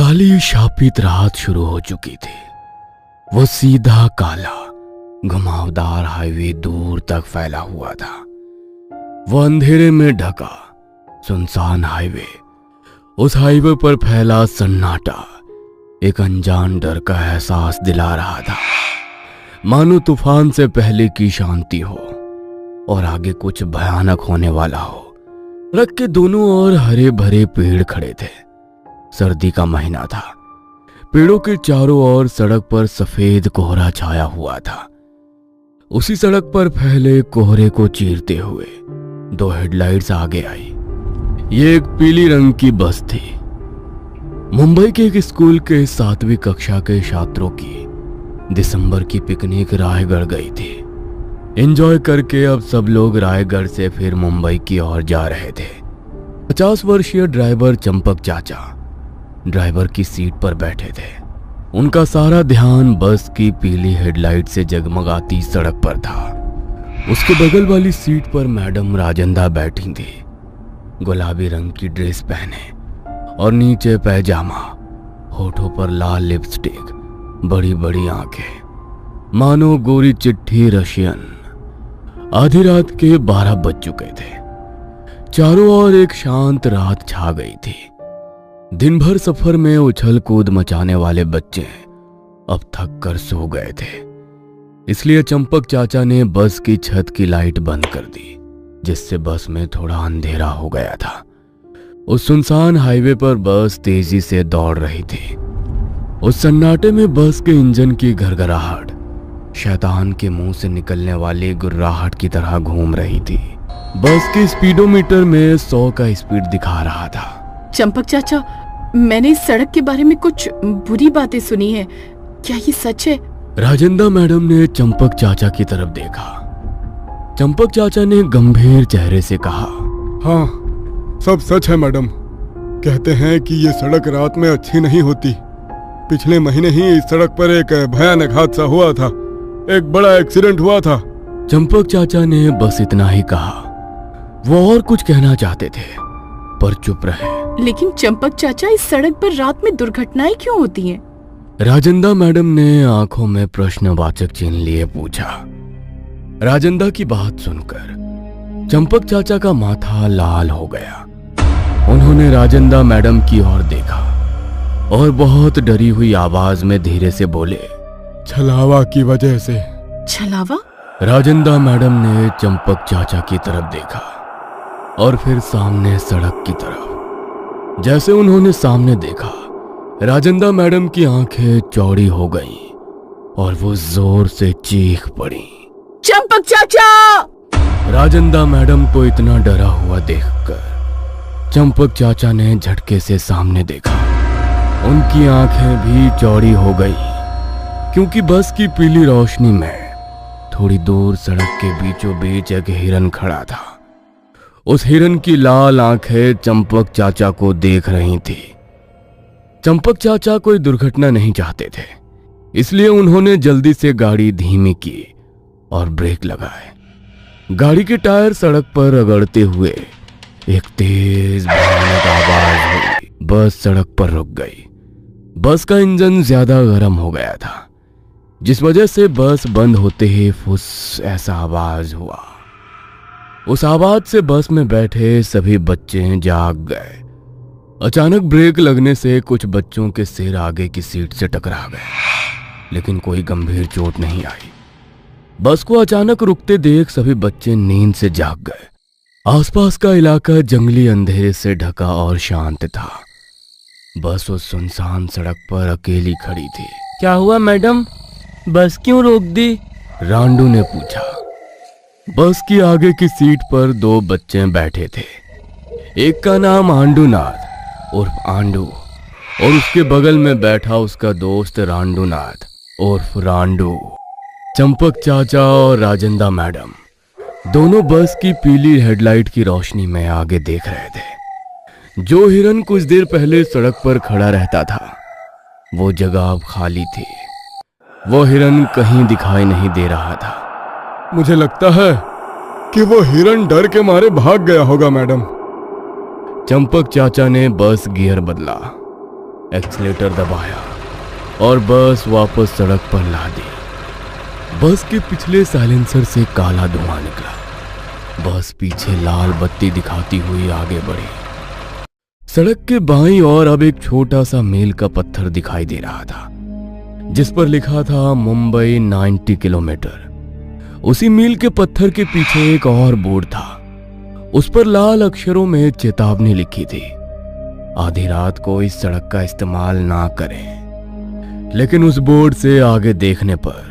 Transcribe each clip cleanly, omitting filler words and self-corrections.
काली शापित रात शुरू हो चुकी थी। वो सीधा काला घुमावदार हाईवे दूर तक फैला हुआ था। वो अंधेरे में ढका सुनसान हाईवे, उस हाईवे पर फैला सन्नाटा एक अनजान डर का एहसास दिला रहा था, मानो तूफान से पहले की शांति हो और आगे कुछ भयानक होने वाला हो। सड़क के दोनों ओर हरे भरे पेड़ खड़े थे। सर्दी का महीना था। पेड़ों के चारों ओर सड़क पर सफेद कोहरा छाया हुआ था। उसी सड़क पर फैले कोहरे को चीरते हुए दो हेडलाइट्स आगे आई। ये एक पीली रंग की बस थी। मुंबई के एक स्कूल के 7वीं कक्षा के छात्रों की दिसंबर की पिकनिक रायगढ़ गई थी। एंजॉय करके अब सब लोग रायगढ़ से फिर मुंबई की ओर जा रहे थे। 50 वर्षीय ड्राइवर चंपक चाचा ड्राइवर की सीट पर बैठे थे। उनका सारा ध्यान बस की पीली हेडलाइट से जगमगाती सड़क पर था। उसके बगल वाली सीट पर मैडम राजेंद्र बैठी थी, गुलाबी रंग की ड्रेस पहने और नीचे पैजामा, होठों पर लाल लिपस्टिक, बड़ी बड़ी आंखें, मानो गोरी चिट्ठी रशियन। आधी रात के 12 बज चुके थे। चारों ओर एक शांत रात छा गई थी। दिन भर सफर में उछल कूद मचाने वाले बच्चे अब थक कर सो गए थे। इसलिए चंपक चाचा ने बस की छत की लाइट बंद कर दी, जिससे बस में थोड़ा अंधेरा हो गया था। उस सुनसान हाईवे पर बस तेजी से दौड़ रही थी। उस सन्नाटे में बस के इंजन की घरघराहट शैतान के मुंह से निकलने वाली गुर्राहट की तरह घूम रही थी। बस के स्पीडोमीटर में 100 का स्पीड दिखा रहा था। चंपक चाचा, मैंने इस सड़क के बारे में कुछ बुरी बातें सुनी है, क्या ये सच है? राजेंद्र मैडम ने चंपक चाचा की तरफ देखा। चंपक चाचा ने गंभीर चेहरे से कहा, हाँ, सब सच है मैडम। कहते हैं कि ये सड़क रात में अच्छी नहीं होती। पिछले महीने ही इस सड़क पर एक भयानक हादसा हुआ था, एक बड़ा एक्सीडेंट हुआ था। चंपक चाचा ने बस इतना ही कहा। वो और कुछ कहना चाहते थे पर चुप रहे। लेकिन चंपक चाचा, इस सड़क पर रात में दुर्घटनाएं क्यों होती हैं? राजेंद्र मैडम ने आंखों में प्रश्नवाचक चिन्ह लिए पूछा। राजेंद्र की बात सुनकर चंपक चाचा का माथा लाल हो गया। उन्होंने राजेंद्र मैडम की ओर देखा और बहुत डरी हुई आवाज में धीरे से बोले, छलावा की वजह से। छलावा? राजेंद्र मैडम ने चंपक चाचा की तरफ देखा और फिर सामने सड़क की तरफ। जैसे उन्होंने सामने देखा, राजेंद्र मैडम की आंखें चौड़ी हो गईं और वो जोर से चीख पड़ी, चंपक चाचा! राजेंद्र मैडम को इतना डरा हुआ देखकर चंपक चाचा ने झटके से सामने देखा। उनकी आंखें भी चौड़ी हो गई, क्योंकि बस की पीली रोशनी में थोड़ी दूर सड़क के बीचों बीच एक हिरन खड़ा था। उस हिरन की लाल आंखें चंपक चाचा को देख रही थी। चंपक चाचा कोई दुर्घटना नहीं चाहते थे, इसलिए उन्होंने जल्दी से गाड़ी धीमी की और ब्रेक लगाए। गाड़ी के टायर सड़क पर रगड़ते हुए एक तेज भयानक आवाज हुई। बस सड़क पर रुक गई। बस का इंजन ज्यादा गर्म हो गया था, जिस वजह से बस बंद होते ही फुस ऐसा आवाज हुआ। उस आवाज से बस में बैठे सभी बच्चे जाग गए। अचानक ब्रेक लगने से कुछ बच्चों के सिर आगे की सीट से टकरा गए, लेकिन कोई गंभीर चोट नहीं आई। बस को अचानक रुकते देख सभी बच्चे नींद से जाग गए। आसपास का इलाका जंगली अंधेरे से ढका और शांत था। बस उस सुनसान सड़क पर अकेली खड़ी थी। क्या हुआ मैडम, बस क्यों रोक दी? रांडू ने पूछा। बस की आगे की सीट पर 2 बच्चे बैठे थे। एक का नाम आंडूनाथ उर्फ आंडू और उसके बगल में बैठा उसका दोस्त रांडूनाथ उर्फ रांडू। चंपक चाचा और राजेंद्र मैडम दोनों बस की पीली हेडलाइट की रोशनी में आगे देख रहे थे। जो हिरन कुछ देर पहले सड़क पर खड़ा रहता था, वो जगह अब खाली थी। वो हिरन कहीं दिखाई नहीं दे रहा था। मुझे लगता है कि वो हिरन डर के मारे भाग गया होगा मैडम। चंपक चाचा ने बस गियर बदला एक्सीलेटर दबाया और बस वापस सड़क पर ला दी। बस के पिछले साइलेंसर से काला धुआं निकला। बस पीछे लाल बत्ती दिखाती हुई आगे बढ़ी। सड़क के बाईं ओर अब एक छोटा सा मील का पत्थर दिखाई दे रहा था, जिस पर लिखा था मुंबई 90 किलोमीटर। उसी मील के पत्थर के पीछे एक और बोर्ड था। उस पर लाल अक्षरों में चेतावनी लिखी थी, आधी रात को इस सड़क का इस्तेमाल ना करें। लेकिन उस बोर्ड से आगे देखने पर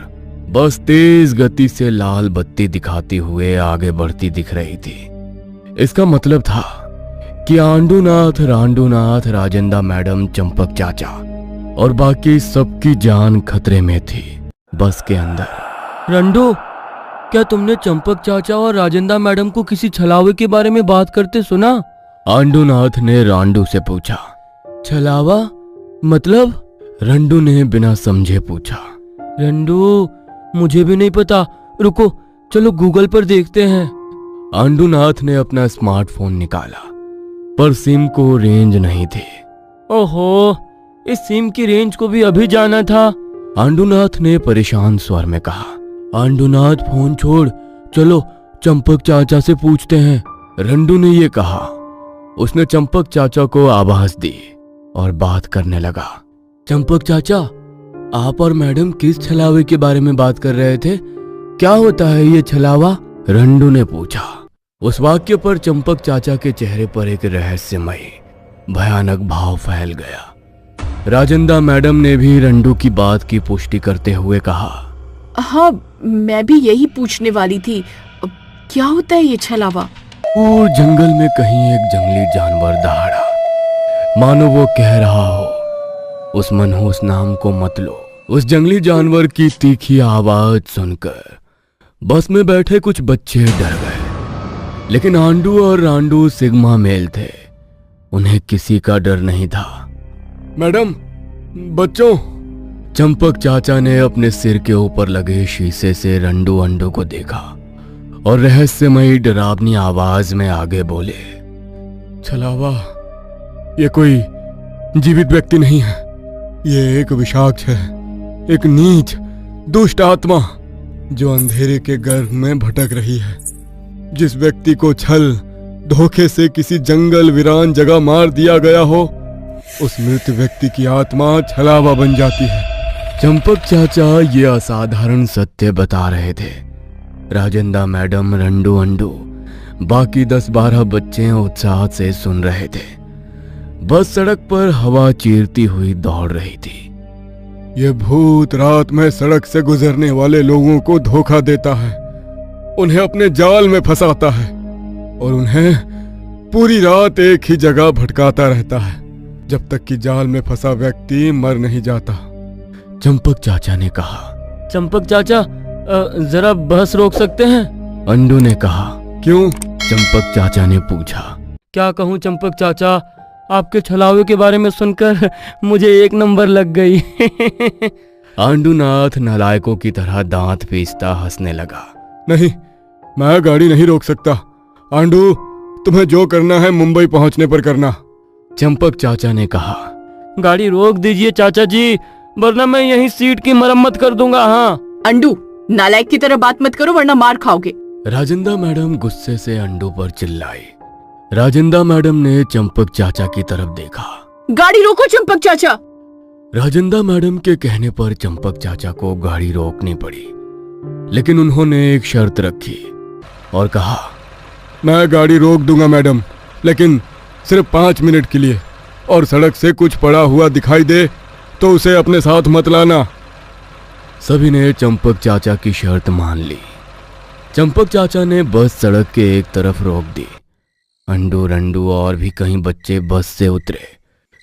बस तेज गति से लाल बत्ती दिखाती हुए आगे बढ़ती दिख रही थी। इसका मतलब था कि आंडूनाथ, रांडूनाथ, राजेंद्र मैडम, चंपक चाचा और बाकी सबकी जान खतरे में थी बस के अंदर। रंडू, क्या तुमने चंपक चाचा और राजेंद्र मैडम को किसी छलावे के बारे में बात करते सुना? आंडूनाथ ने रांडू से पूछा। छलावा मतलब? रंडू ने बिना समझे पूछा। रंडू, मुझे भी नहीं पता, रुको चलो गूगल पर देखते हैं। आंडूनाथ ने अपना स्मार्टफोन निकाला, पर सिम को रेंज नहीं थी। ओहो, इस सिम की रेंज को भी अभी जाना था। आंडूनाथ ने परेशान स्वर में कहा। आंडूनाथ, फोन छोड़, चलो चंपक चाचा से पूछते हैं। रंडू ने ये कहा। उसने चंपक चाचा को आवाज दी और बात करने लगा। चंपक चाचा, आप और मैडम किस छलावे के बारे में बात कर रहे थे? क्या होता है ये छलावा? रंडू ने पूछा। उस वाक्य पर चंपक चाचा के चेहरे पर एक रहस्यमय भयानक भाव फैल गया। राजेंद्र मैडम ने भी रंडू की बात की पुष्टि करते हुए कहा। हाँ, मैं भी यही पूछने वाली थी, क्या होता है ये छलावा? और जंगल में कहीं एक जंगली जानवर दहाड़ा, मानो वो कह रहा हो, उस मनहूस नाम को मत लो। उस जंगली जानवर की तीखी आवाज सुनकर बस में बैठे कुछ बच्चे डर गए। लेकिन आंडू और रांडू सिग्मा मेल थे, उन्हें किसी का डर नहीं था। मैडम, बच्चों। चंपक चाचा ने अपने सिर के ऊपर लगे शीशे से रंडू अंडू को देखा और रहस्यमयी डरावनी आवाज में आगे बोले। छलावा ये कोई जीवित व्यक्ति नहीं है, ये एक विषाक्त है, एक नीच दुष्ट आत्मा जो अंधेरे के गर्भ में भटक रही है। जिस व्यक्ति को छल धोखे से किसी जंगल वीरान जगह मार दिया गया हो, उस मृत व्यक्ति की आत्मा छलावा बन जाती है। चंपक चाचा ये असाधारण सत्य बता रहे थे। राजेंद्र मैडम, रंडू अंडू, बाकी 10-12 बच्चे उत्साह से सुन रहे थे। बस सड़क पर हवा चीरती हुई दौड़ रही थी। ये भूत रात में सड़क से गुजरने वाले लोगों को धोखा देता है, उन्हें अपने जाल में फंसाता है और उन्हें पूरी रात एक ही जगह भटकाता रहता है जब तक कि जाल में फंसा व्यक्ति मर नहीं जाता। चंपक चाचा ने कहा। चंपक चाचा, जरा बस रोक सकते हैं? अंडू ने कहा। क्यों? चंपक चाचा ने पूछा। क्या कहूँ चंपक चाचा, आपके छलावे के बारे में सुनकर मुझे 1 नंबर लग गई। आंडूनाथ नालायकों की तरह दांत पीसता हंसने लगा। नहीं, मैं गाड़ी नहीं रोक सकता। आंडू, तुम्हें जो करना है मुंबई पहुंचने पर करना। चंपक चाचा ने कहा। गाड़ी रोक दीजिए चाचा जी, वरना मैं यहीं सीट की मरम्मत कर दूंगा। हाँ। अंडू, नालायक की तरह बात मत करो वरना मार खाओगे। राजेंद्र मैडम गुस्से से अंडू पर चिल्लाई। राजेंद्र मैडम ने चंपक चाचा की तरफ देखा। गाड़ी रोको चंपक चाचा। राजेंद्र मैडम के कहने पर चंपक चाचा को गाड़ी रोकनी पड़ी, लेकिन उन्होंने एक शर्त रखी और कहा, मैं गाड़ी रोक दूंगा मैडम, लेकिन सिर्फ 5 मिनट के लिए, और सड़क से कुछ पड़ा हुआ दिखाई दे तो उसे अपने साथ मत लाना। सभी ने चंपक चाचा की शर्त मान ली। चंपक चाचा ने बस सड़क के एक तरफ रोक दी। अंडू, रंडू और भी कई बच्चे बस से उतरे।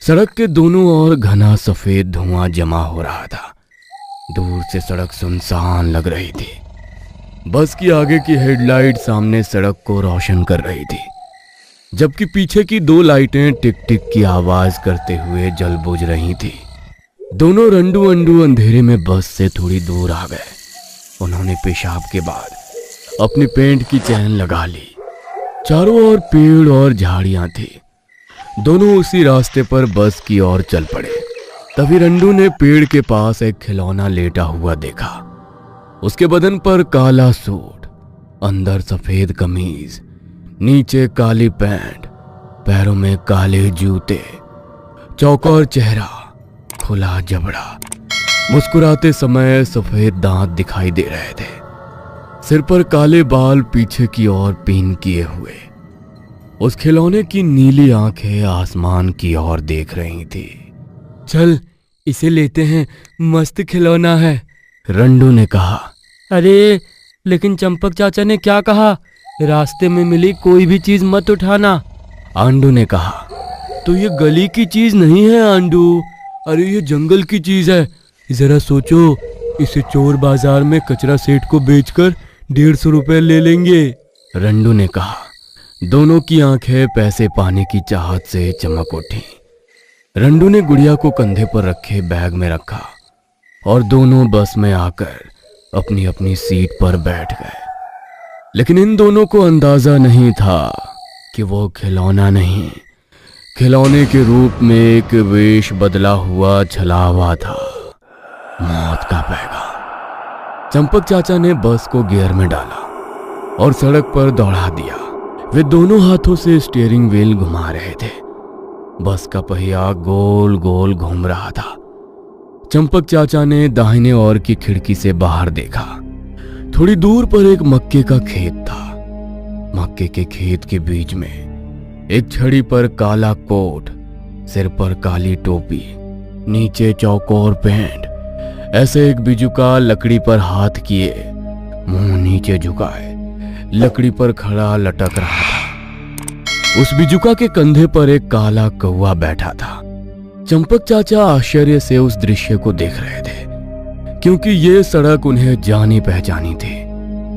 सड़क के दोनों ओर घना सफेद धुआं जमा हो रहा था। दूर से सड़क सुनसान लग रही थी। बस की आगे की हेडलाइट सामने सड़क को रोशन कर रही थी, जबकि पीछे की 2 लाइटें टिक टिक की आवाज करते हुए जल बुझ रही थी। दोनों रंडू अंडू अंधेरे में बस से थोड़ी दूर आ गए। उन्होंने पेशाब के बाद अपनी पेंट की चैन लगा ली। चारों ओर पेड़ और झाड़ियां थी। दोनों उसी रास्ते पर बस की ओर चल पड़े। तभी रंडू ने पेड़ के पास एक खिलौना लेटा हुआ देखा। उसके बदन पर काला सूट, अंदर सफेद कमीज, नीचे काली पैंट, पैरों में काले जूते, चौकोर चेहरा, खुला जबड़ा, मुस्कुराते समय सफेद दांत दिखाई दे रहे थे, सिर पर काले बाल पीछे की ओर पिन किए हुए। उस खिलौने की नीली आंखें आसमान की ओर देख रही थी। चल इसे लेते हैं, मस्त खिलौना है, रंडू ने कहा। अरे लेकिन चंपक चाचा ने क्या कहा, रास्ते में मिली कोई भी चीज मत उठाना। आंडू ने कहा। तो ये गली की चीज नहीं है आंडू, अरे ये जंगल की चीज है। जरा सोचो, इसे चोर बाजार में कचरा सेठ को बेचकर 150 रुपए ले लेंगे, रंडू ने कहा। दोनों की आंखें पैसे पाने की चाहत से चमक उठी। रंडू ने गुड़िया को कंधे पर रखे बैग में रखा और दोनों बस में आकर अपनी अपनी सीट पर बैठ गए। लेकिन इन दोनों को अंदाजा नहीं था कि वो खिलौना नहीं, खिलौने के रूप में एक वेश बदला हुआ छलावा था, मौत का पैगाम। चंपक चाचा ने बस को गियर में डाला और सड़क पर दौड़ा दिया। वे दोनों हाथों से स्टीयरिंग व्हील घुमा रहे थे। बस का पहिया गोल गोल घूम रहा था। चंपक चाचा ने दाहिने ओर की खिड़की से बाहर देखा। थोड़ी दूर पर एक मक्के का खेत था। मक्के के खेत के बीच में एक छड़ी पर काला कोट, सिर पर काली टोपी, नीचे चौकोर पैंट, ऐसे एक बिजुका लकड़ी पर हाथ किए, मुंह नीचे झुकाए, लकड़ी पर खड़ा लटक रहा था। उस बिजुका के कंधे पर एक काला कौवा बैठा था। चंपक चाचा आश्चर्य से उस दृश्य को देख रहे थे, क्योंकि ये सड़क उन्हें जानी पहचानी थी।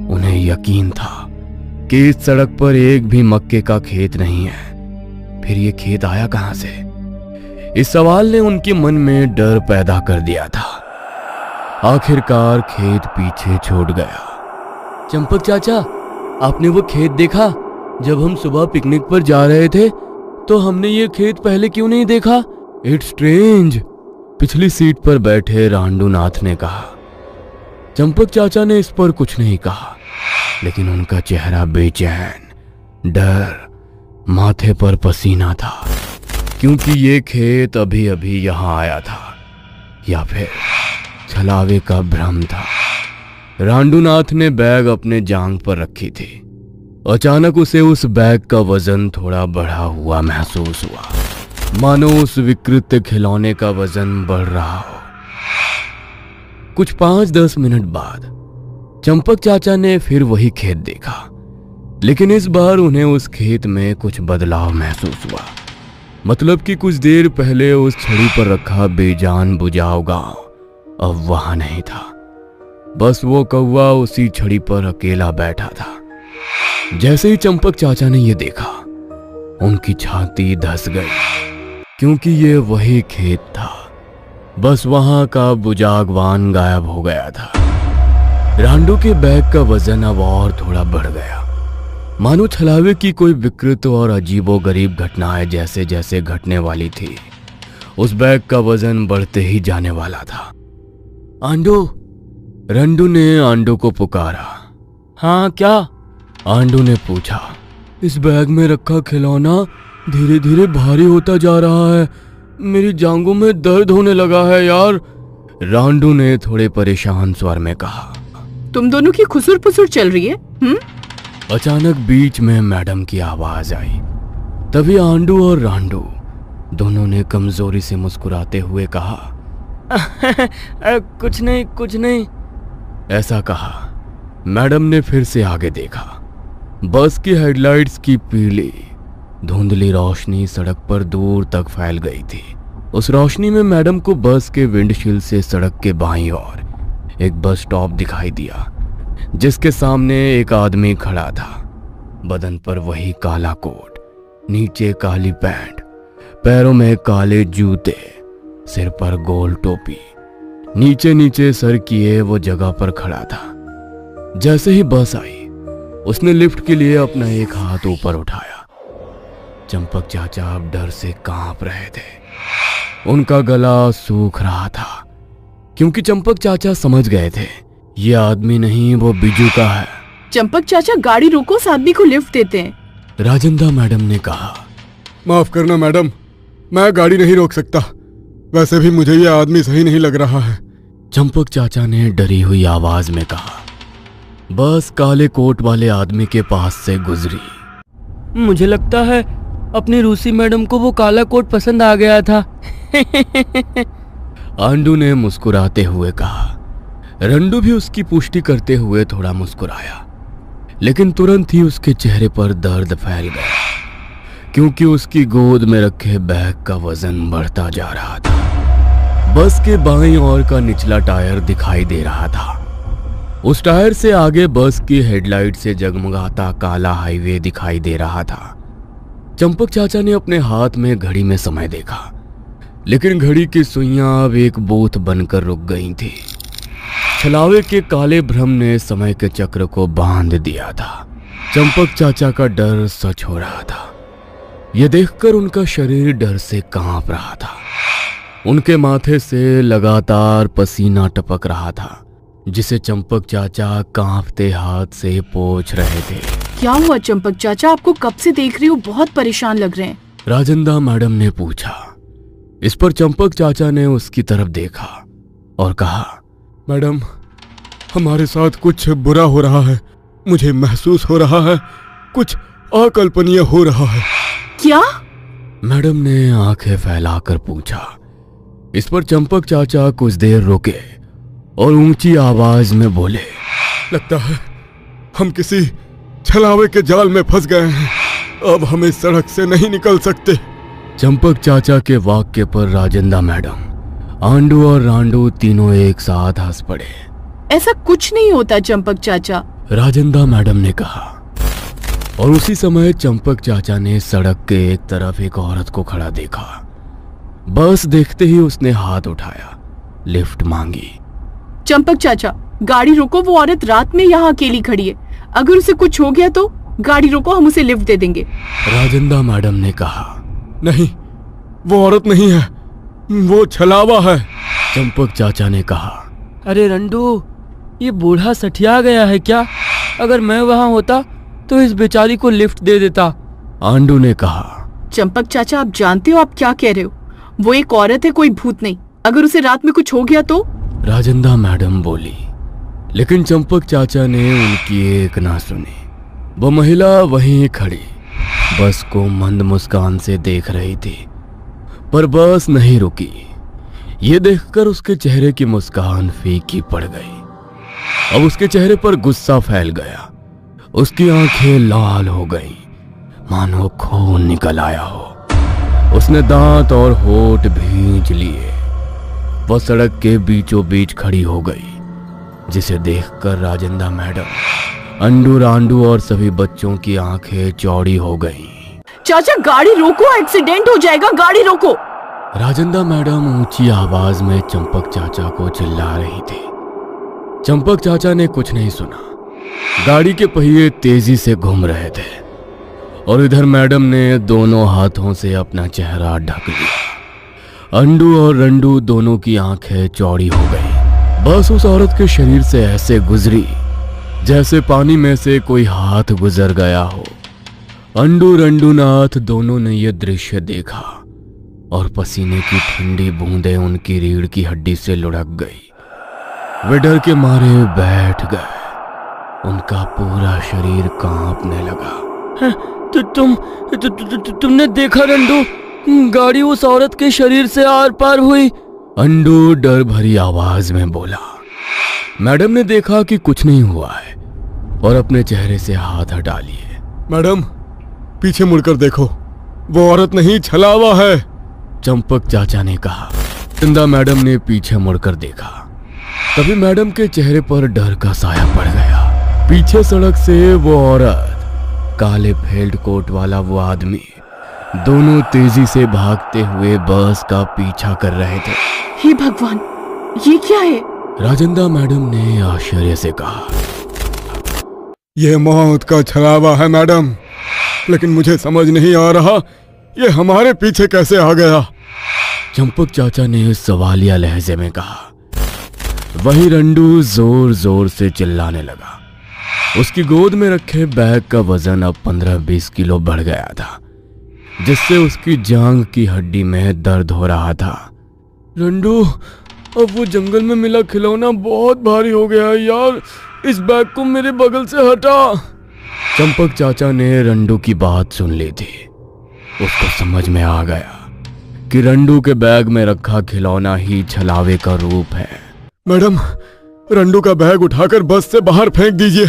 उन्हें यकीन था कि इस सड़क पर एक भी मक्के का खेत नहीं है। फिर ये खेत आया कहां से? इस सवाल ने उनके मन में डर पैदा कर दिया था। आखिरकार खेत पीछे छूट गया। चंपक चाचा, आपने वो खेत देखा? जब हम सुबह पिकनिक पर जा रहे थे तो हमने ये खेत पहले क्यों नहीं देखा? इट्स स्ट्रेंज, पिछली सीट पर बैठे रांडू नाथ ने कहा। चंपक चाचा ने इस पर कुछ नहीं कहा, लेकिन उनका चेहरा बेचैन, डर, माथे पर पसीना था, क्योंकि ये खेत अभी अभी यहां आया था, या फिर छलावे का भ्रम था। रांडू नाथ ने बैग अपने जांग पर रखी थी। अचानक उसे उस बैग का वजन थोड़ा बढ़ा हुआ महसूस हुआ, मानो उस विकृत खिलौने का वजन बढ़ रहा हो। कुछ 5-10 मिनट बाद चंपक चाचा ने फिर वही खेत देखा, लेकिन इस बार उन्हें उस खेत में कुछ बदलाव महसूस हुआ। मतलब कि कुछ देर पहले उस छड़ी पर रखा बेजान बुझाऊ गांव अब वहां नहीं था। बस वो कौवा उसी छड़ी पर अकेला बैठा था। जैसे ही चंपक चाचा ने ये देखा, उनकी छाती धस गई, क्योंकि ये वही खेत था। बस वहां का बुझागवान गायब हो गया था। रांडू के बैग का वजन अब और थोड़ा बढ़ गया, मानो छलावे की कोई विकृत और अजीबोगरीब घटनाएं जैसे जैसे घटने वाली थी, उस बैग का वजन बढ़ते ही जाने वाला था। आंडू, रंडू ने आंडू को पुकारा। हाँ क्या? आंडू ने पूछा। इस बैग में रखा खिलौना धीरे धीरे भारी होता जा रहा है, मेरी जांघों में दर्द होने लगा है यार, रांडू ने थोड़े परेशान स्वर में कहा। तुम दोनों की खुसुर पुसुर चल रही है? अचानक बीच में मैडम की आवाज आई। तभी आंडू और रांडू दोनों ने कमजोरी से मुस्कुराते हुए कहा, कुछ नहीं कुछ नहीं। ऐसा कहा। मैडम ने फिर से आगे देखा। बस की हेडलाइट्स की पीली धुंधली रोशनी सड़क पर दूर तक फैल गई थी। उस रोशनी में मैडम को बस के विंडशील्ड से सड़क के बाईं ओर एक बस स्टॉप दिखाई दिया, जिसके सामने एक आदमी खड़ा था। बदन पर वही काला कोट, नीचे काली पैंट, पैरों में काले जूते, सिर पर गोल टोपी, नीचे नीचे सर किए वो जगह पर खड़ा था। जैसे ही बस आई, उसने लिफ्ट के लिए अपना एक हाथ ऊपर उठाया। चंपक चाचा अब डर से कांप रहे थे। उनका गला सूख रहा था क्योंकि चंपक चाचा समझ गए थे ये आदमी नहीं, वो बिजू का है। चंपक चाचा गाड़ी रोको, उस आदमी को लिफ्ट देते हैं। राजेंद्र मैडम ने कहा। माफ करना मैडम, मैं गाड़ी नहीं रोक सकता। वैसे भी मुझे ये आदमी सही नहीं लग रहा है। चंपक चाचा ने डरी हुई आवाज में कहा। बस काले कोट वाले आदमी के पास से गुजरी। मुझे लगता है अपनी रूसी मैडम को वो काला कोट पसंद आ गया था। आंडू ने मुस्कुराते हुए कहा। रंडू भी उसकी पुष्टि करते हुए थोड़ा मुस्कुराया, लेकिन तुरंत ही उसके चेहरे पर दर्द फैल गया क्योंकि उसकी गोद में रखे बैग का वजन बढ़ता जा रहा था। बस के बाईं ओर का निचला टायर दिखाई दे रहा था। उस टायर से आगे बस की हेडलाइट से जगमगाता काला हाईवे दिखाई दे रहा था। चंपक चाचा ने अपने हाथ में घड़ी में समय देखा, लेकिन घड़ी की सुइयां अब एक बोत बनकर रुक गई थी। छलावे के काले भ्रम ने समय के चक्र को बांध दिया था। चंपक चाचा का डर सच हो रहा था। यह देखकर उनका शरीर डर से कांप रहा था। उनके माथे से लगातार पसीना टपक रहा था, जिसे चंपक चाचा कांपते हाथ से पोंछ रहे थे। क्या हुआ चंपक चाचा, आपको कब से देख रही हूँ, बहुत परेशान लग रहे हैं। राजेंद्र मैडम ने पूछा। इस पर चंपक चाचा ने उसकी तरफ देखा और कहा, मैडम, हमारे साथ कुछ बुरा हो रहा है। मुझे महसूस हो रहा है कुछ अकल्पनीय हो रहा है। क्या? मैडम ने आंखें फैलाकर पूछा। इस पर चंपक चाचा कुछ देर रुके और ऊंची आवाज में बोले, लगता है हम किसी छलावे के जाल में फंस गए हैं। अब हम इस सड़क से नहीं निकल सकते। चंपक चाचा के वाक्य पर राजेंद्र मैडम, आंडू और रांडू तीनों एक साथ हंस पड़े। ऐसा कुछ नहीं होता चंपक चाचा, राजेंद्र मैडम ने कहा। और उसी समय चंपक चाचा ने सड़क के एक तरफ एक औरत को खड़ा देखा। बस देखते ही उसने हाथ उठाया, लिफ्ट मांगी। चंपक चाचा, गाड़ी रोको, वो औरत रात में यहाँ अकेली खड़ी है। अगर उसे कुछ हो गया तो गाड़ी रोको, हम उसे लिफ्ट दे देंगे। राजेंद्र मैडम ने कहा। नहीं, वो औरत नहीं है, वो छलावा है। चंपक चाचा ने कहा। अरे रंडू, ये बूढ़ा सठिया गया है क्या? अगर मैं वहां होता तो इस बेचारी को लिफ्ट दे देता। आंडू ने कहा। चंपक चाचा, आप जानते हो आप क्या कह रहे हो? वो एक औरत है, कोई भूत नहीं। अगर उसे रात में कुछ हो गया तो? राजेंद्र मैडम बोली, लेकिन चंपक चाचा ने उनकी एक ना सुनी। वो महिला वहीं खड़ी बस को मंद मुस्कान से देख रही थी, पर बस नहीं रुकी। ये देखकर उसके चेहरे की मुस्कान फीकी पड़ गई। अब उसके चेहरे पर गुस्सा फैल गया। उसकी आंखें लाल हो गईं, मानो खून निकल आया हो। उसने दांत और होठ भींच लिए। वह सड़क के बीचों बीच खड़ी हो गई, जिसे देखकर राजेंद्र मैडम, अंडू रांडू और सभी बच्चों की आंखें चौड़ी हो गईं। चाचा गाड़ी रोको, एक्सीडेंट हो जाएगा, गाड़ी रोको। राजेंद्र मैडम ऊंची आवाज में चंपक चाचा को चिल्ला रही थी। चंपक चाचा ने कुछ नहीं सुना। गाड़ी के पहिए तेजी से घूम रहे थे और इधर मैडम ने दोनों हाथों से अपना चेहरा ढक लिया। अंडू और रंडू दोनों की आंखें चौड़ी हो गई। बस उस औरत के शरीर से ऐसे गुजरी जैसे पानी में से कोई हाथ गुजर गया हो। अंडू रंडूनाथ दोनों ने यह दृश्य देखा और पसीने की ठंडी बूंदें उनकी रीढ़ की हड्डी से लुढ़क गई। वे डर के मारे बैठ गए। उनका पूरा शरीर कांपने लगा। तो तुमने देखा रंडू, गाड़ी उस औरत के शरीर से आर पार हुई। अंडू डर भरी आवाज में बोला। मैडम ने देखा कि कुछ नहीं हुआ है और अपने चेहरे से हाथ हटा लिए। मैडम, पीछे मुड़कर देखो, वो औरत नहीं, छलावा है। चंपक चाचा ने कहा। जिंदा मैडम ने पीछे मुड़कर देखा। तभी मैडम के चेहरे पर डर का साया पड़ गया। पीछे सड़क से वो औरत, काले फेल्ड कोट वाला वो आदमी, दोनों तेजी से भागते हुए बस का पीछा कर रहे थे। हे भगवान, ये क्या है? राजेंद्र मैडम ने आश्चर्य से कहा। ये मौत का छलावा है मैडम, लेकिन मुझे समझ नहीं आ रहा ये हमारे पीछे कैसे आ गया? चंपक चाचा ने सवालिया लहजे में कहा। वही रंडू जोर जोर से चिल्लाने लगा। उसकी गोद में रखे बैग का वजन अब 15-20 किलो बढ़ गया था, जिससे उसकी जांघ की हड्डी में दर्द हो रहा था। रंडू, अब वो जंगल में मिला खिलौना बहुत भारी हो गया है यार, इस बैग को मेरे बगल से हटा। चंपक चाचा ने रंडू की बात सुन ली थी। उसको समझ में आ गया कि रंडू के बैग में रखा खिलौना ही छलावे का रूप है। मैडम, रंडू का बैग उठाकर बस से बाहर फेंक दीजिए।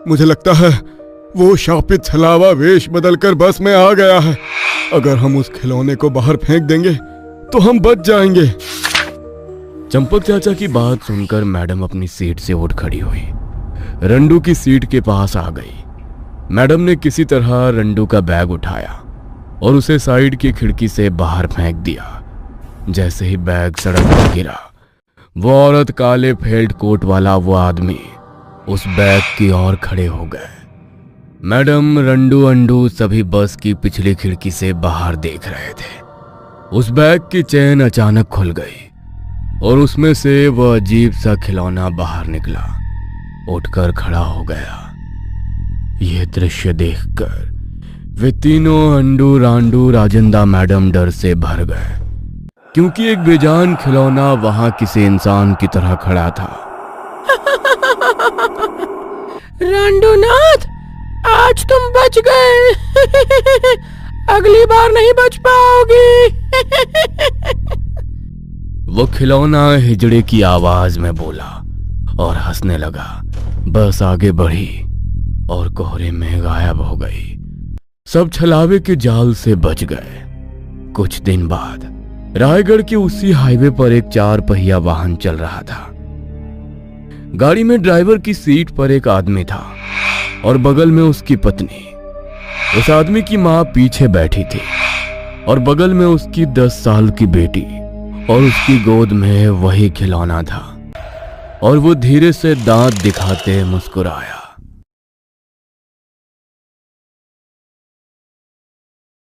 मुझे लगता है वो शापित छलावा वेश बदलकर बस में आ गया है। अगर हम उस खिलौने को बाहर फेंक देंगे तो हम बच जाएंगे। चंपक चाचा की बात सुनकर मैडम अपनी सीट से उठ खड़ी हुई, रंडू की सीट के पास आ गई। मैडम ने किसी तरह रंडू का बैग उठाया और उसे साइड की खिड़की से बाहर फेंक दिया। जैसे ही बैग सड़क पर गिरा, वो औरत, काले फेल्ट कोट वाला वो आदमी उस बैग की ओर खड़े हो गए। मैडम, रंडू, अंडू सभी बस की पिछली खिड़की से बाहर देख रहे थे। उस बैग की चेन अचानक खुल गई और उसमें से वह अजीब सा खिलौना बाहर निकला, उठकर खड़ा हो गया। यह दृश्य देखकर वे तीनों, अंडू, रांडू, राजेंदा, मैडम डर से भर गए, क्योंकि एक बेजान खिलौना वहां किसी इंसान की तरह खड़ा था। रांडूनाथ, आज तुम बच गए। अगली बार नहीं बच पाओगी। वो खिलौना हिजड़े की आवाज में बोला और हंसने लगा। बस आगे बढ़ी और कोहरे में गायब हो गई। सब छलावे के जाल से बच गए। कुछ दिन बाद रायगढ़ के उसी हाईवे पर एक 4 पहिया वाहन चल रहा था। गाड़ी में ड्राइवर की सीट पर एक आदमी था और बगल में उसकी पत्नी। उस आदमी की मां पीछे बैठी थी और बगल में उसकी 10 साल की बेटी, और उसकी गोद में वही खिलौना था। और वो धीरे से दांत दिखाते मुस्कुराया।